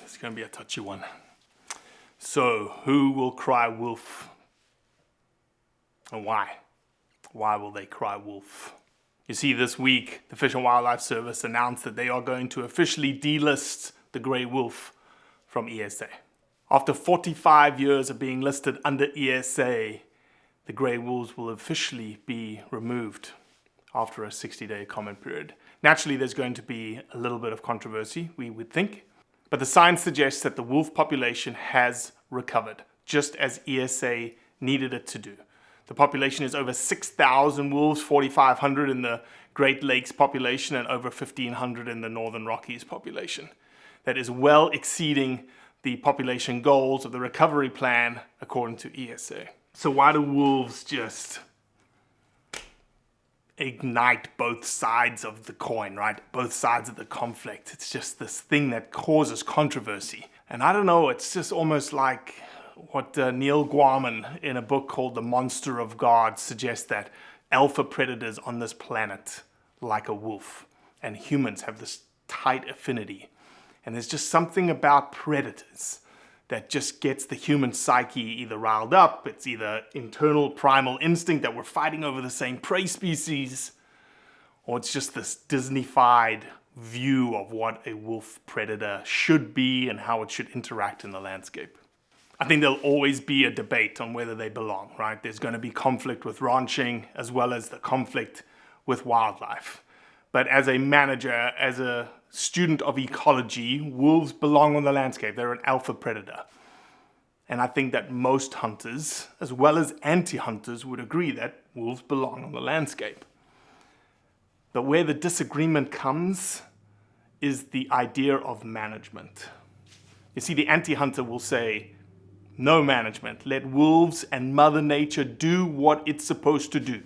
It's going to be a touchy one. So, who will cry wolf? And why? Why will they cry wolf? You see, this week, the Fish and Wildlife Service announced that they are going to officially delist the grey wolf from ESA. After 45 years of being listed under ESA, the grey wolves will officially be removed after a 60-day comment period. Naturally, there's going to be a little bit of controversy, we would think, but the science suggests that the wolf population has recovered, just as ESA needed it to do. The population is over 6,000 wolves, 4,500 in the Great Lakes population, and over 1,500 in the Northern Rockies population. That is well exceeding the population goals of the recovery plan according to ESA. So why do wolves just ignite both sides of the coin, right? Both sides of the conflict. It's just this thing that causes controversy. And I don't know, it's just almost like what Neil Gaiman in a book called The Monster of God suggests, that alpha predators on this planet, like a wolf, and humans have this tight affinity. And there's just something about predators that just gets the human psyche either riled up, it's either internal primal instinct that we're fighting over the same prey species, or it's just this Disney-fied view of what a wolf predator should be and how it should interact in the landscape. I think there'll always be a debate on whether they belong, right? There's going to be conflict with ranching as well as the conflict with wildlife. But as a manager, as a student of ecology, wolves belong on the landscape. They're an alpha predator. And I think that most hunters, as well as anti-hunters, would agree that wolves belong on the landscape. But where the disagreement comes is the idea of management. You see, the anti-hunter will say, no management. Let wolves and Mother Nature do what it's supposed to do.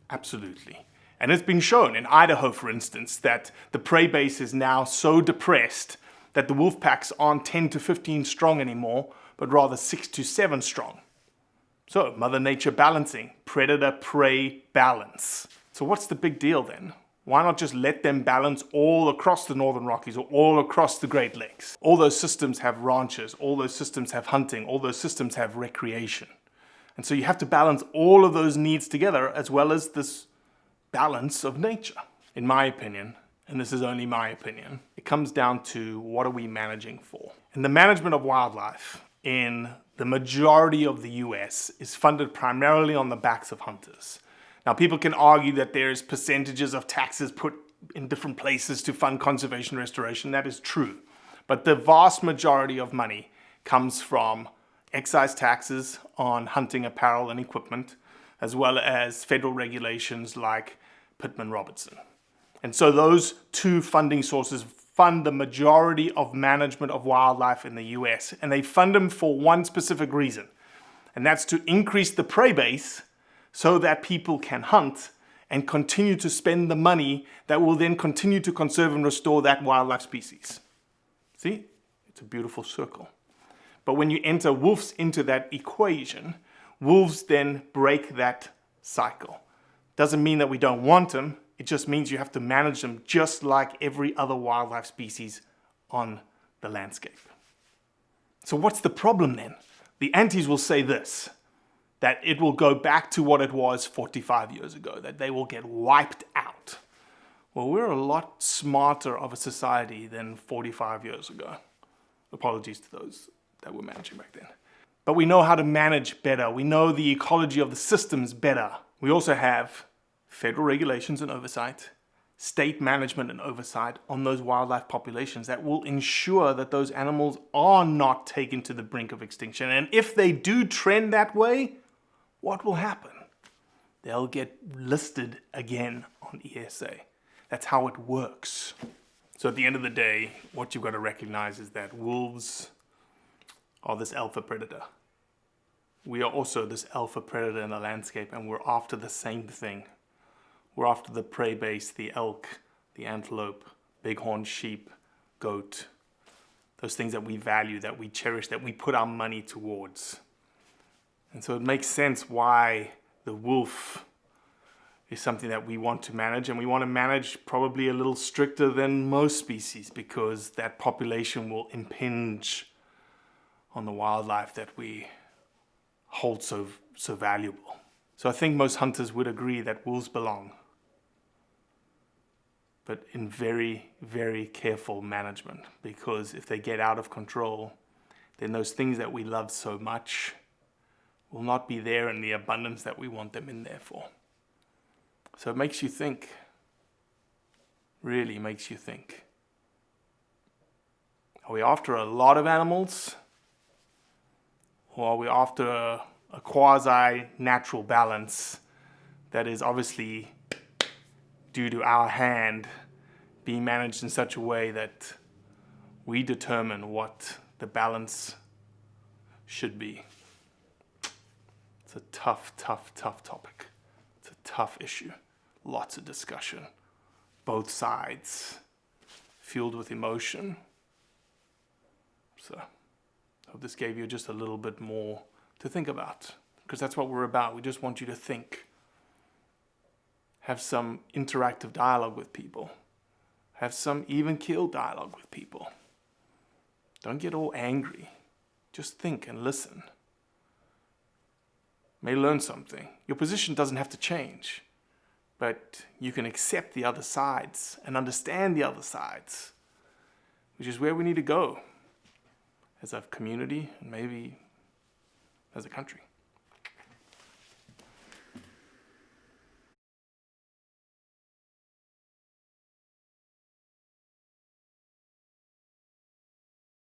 Absolutely. And it's been shown in Idaho, for instance, that the prey base is now so depressed that the wolf packs aren't 10 to 15 strong anymore, but rather 6 to 7 strong. So, Mother Nature balancing, predator-prey balance. So what's the big deal then? Why not just let them balance all across the Northern Rockies or all across the Great Lakes? All those systems have ranches, all those systems have hunting, all those systems have recreation. And so you have to balance all of those needs together, as well as this balance of nature. In my opinion, and this is only my opinion, it comes down to what are we managing for? And the management of wildlife in the majority of the US is funded primarily on the backs of hunters. Now, people can argue that there's percentages of taxes put in different places to fund conservation restoration. That is true. But the vast majority of money comes from excise taxes on hunting apparel and equipment, as well as federal regulations like Pittman-Robertson. And so those two funding sources fund the majority of management of wildlife in the US. And they fund them for one specific reason, and that's to increase the prey base so that people can hunt and continue to spend the money that will then continue to conserve and restore that wildlife species. See? It's a beautiful circle. But when you enter wolves into that equation, wolves then break that cycle. Doesn't mean that we don't want them, it just means you have to manage them just like every other wildlife species on the landscape. So what's the problem then? The antis will say this, that it will go back to what it was 45 years ago, that they will get wiped out. Well, we're a lot smarter of a society than 45 years ago. Apologies to those that were managing back then. But we know how to manage better. We know the ecology of the systems better. We also have federal regulations and oversight, state management and oversight on those wildlife populations that will ensure that those animals are not taken to the brink of extinction. And if they do trend that way, what will happen? They'll get listed again on ESA. That's how it works. So at the end of the day, what you've got to recognize is that wolves are this alpha predator. We are also this alpha predator in the landscape, and we're after the same thing. We're after the prey base, the elk, the antelope, bighorn sheep, goat. Those things that we value, that we cherish, that we put our money towards. And so it makes sense why the wolf is something that we want to manage, and we want to manage probably a little stricter than most species, because that population will impinge on the wildlife that we hold so valuable. So I think most hunters would agree that wolves belong, but in very, very careful management, because if they get out of control, then those things that we love so much will not be there in the abundance that we want them in there for. So it makes you think, really makes you think. Are we after a lot of animals? Or are we after a quasi-natural balance that is obviously due to our hand being managed in such a way that we determine what the balance should be? It's a tough, tough, tough topic. It's a tough issue. Lots of discussion. Both sides. Fueled with emotion. So, I hope this gave you just a little bit more to think about. Because that's what we're about. We just want you to think. Have some interactive dialogue with people. Have some even-keel dialogue with people. Don't get all angry. Just think and listen. May learn something. Your position doesn't have to change, but you can accept the other sides and understand the other sides, which is where we need to go as a community and maybe as a country.